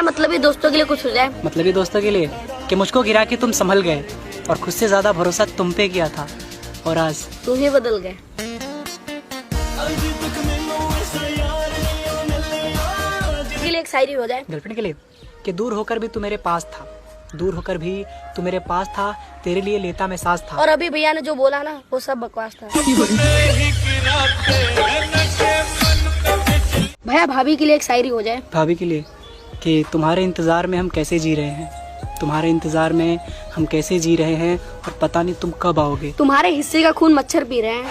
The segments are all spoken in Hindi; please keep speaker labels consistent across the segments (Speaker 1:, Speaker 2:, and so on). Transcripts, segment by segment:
Speaker 1: भैया मतलब ही दोस्तों के लिए कुछ हो जाए।
Speaker 2: मतलब ये दोस्तों के लिए कि मुझको गिरा के तुम संभल गए और खुद से ज्यादा भरोसा तुम पे किया था और आज
Speaker 1: तुम ही बदल गए। के लिए एक शायरी हो जाए।
Speaker 2: गर्लफ्रेंड के लिए कि दूर होकर भी तू मेरे पास था, दूर होकर भी तू मेरे पास था, तेरे लिए लेता मैं सांस था।
Speaker 1: और अभी भैया ने जो बोला ना वो सब बकवास था। भैया भाभी के लिए एक शायरी हो जाए।
Speaker 2: भाभी के लिए कि तुम्हारे इंतजार में हम कैसे जी रहे हैं, तुम्हारे इंतजार में हम कैसे जी रहे हैं और पता नहीं तुम कब आओगे।
Speaker 1: तुम्हारे हिस्से का खून मच्छर पी रहे हैं।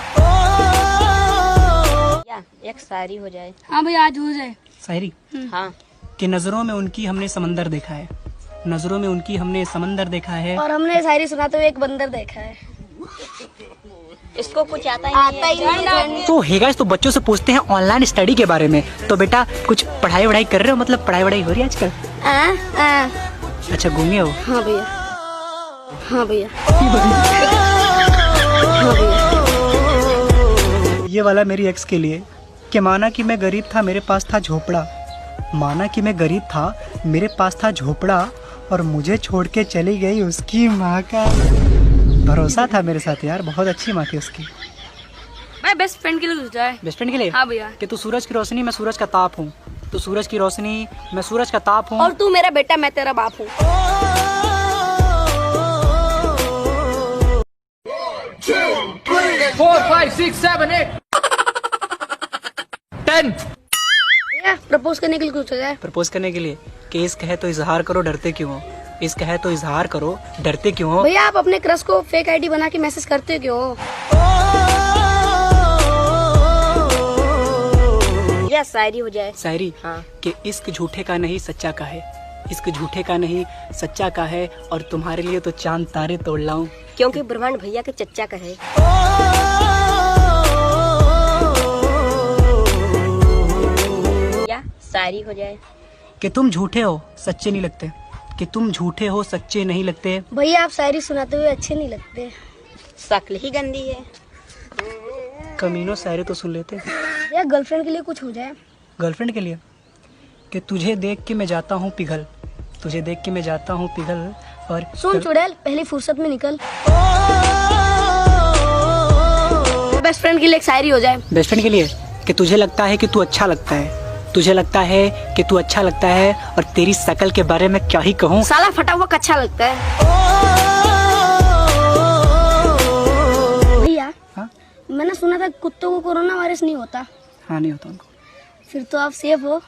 Speaker 1: या एक शायरी हो जाए। हाँ भैया आज हो जाए
Speaker 2: शायरी।
Speaker 1: हाँ
Speaker 2: कि नजरों में उनकी हमने समंदर देखा है, नजरों में उनकी हमने समंदर देखा है।
Speaker 1: और हमने शायरी सुनाते हुए एक बंदर देखा है। इसको कुछ आता ही नहीं।
Speaker 2: तो हे गाइस, तो बच्चों से पूछते हैं ऑनलाइन स्टडी के बारे में। तो बेटा कुछ पढ़ाई वढ़ाई कर रहे हो, मतलब पढ़ाई वढ़ाई हो रही है आजकल? अच्छा गूंगे हो?
Speaker 1: हाँ भैया, हाँ भैया,
Speaker 2: ये वाला मेरी एक्स के लिए कि माना कि मैं गरीब था, मेरे पास था झोपड़ा, माना कि मैं गरीब था, मेरे पास था झोपड़ा और मुझे छोड़ के चली गई उसकी माँ का भरोसा था मेरे साथ यार, बहुत अच्छी माँ थी उसकी।
Speaker 1: मैं बेस्ट फ्रेंड के लिए पूछा है।
Speaker 2: बेस्ट फ्रेंड के लिए?
Speaker 1: हाँ भैया।
Speaker 2: कि तू सूरज की रोशनी, मैं सूरज का ताप हूँ, तू सूरज की रोशनी, मैं सूरज का ताप हूँ।
Speaker 1: और तू मेरा बेटा, मैं तेरा बाप हूँ।
Speaker 3: 4, 5, 6, 7, 8, 10।
Speaker 1: भैया प्रपोज करने के लिए कुछ हो जाए।
Speaker 2: प्रपोज करने के लिए कि इश्क है तो इजहार करो, डरते क्यों हो, इश्क है तो इजहार करो, डरते क्यों हो।
Speaker 1: भैया आप अपने क्रश को फेक आईडी बना के मैसेज करते क्यों हो? या शायरी हो जाए।
Speaker 2: शायरी।
Speaker 1: हाँ।
Speaker 2: कि इश्क झूठे का नहीं सच्चा का है, इश्क झूठे का नहीं सच्चा का है और तुम्हारे लिए तो चांद तारे तोड़ लाऊं,
Speaker 1: क्योंकि ब्रह्मांड भैया के चच्चा का है। या शायरी हो जाए।
Speaker 2: कि तुम झूठे हो सच्चे नहीं लगते, कि तुम झूठे हो सच्चे नहीं लगते।
Speaker 1: भैया आप शायरी सुनाते हुए अच्छे नहीं लगते। शक्ल ही गंदी है।
Speaker 2: कमीनों शायरी तो सुन लेते।
Speaker 1: या गर्लफ्रेंड के लिए कुछ हो जाए।
Speaker 2: गर्लफ्रेंड के लिए कि तुझे देख के मैं जाता हूँ पिघल, तुझे देख के मैं जाता हूँ पिघल और
Speaker 1: सुन चुड़ैल पहली फुर्सत में निकल। बेस्ट फ्रेंड के लिए एक शायरी हो जाए।
Speaker 2: बेस्ट फ्रेंड के लिए कि तुझे लगता है कि तू अच्छा लगता है, तुझे लगता है कि तू अच्छा लगता है और तेरी शक्ल के बारे में क्या ही कहूँ,
Speaker 1: साला फटा हुआ कच्चा लगता है। भैया
Speaker 2: हाँ?
Speaker 1: मैंने सुना था कुत्तों को कोरोना वायरस नहीं होता।
Speaker 2: हाँ नहीं होता उनको।
Speaker 1: फिर तो आप सेफ हो।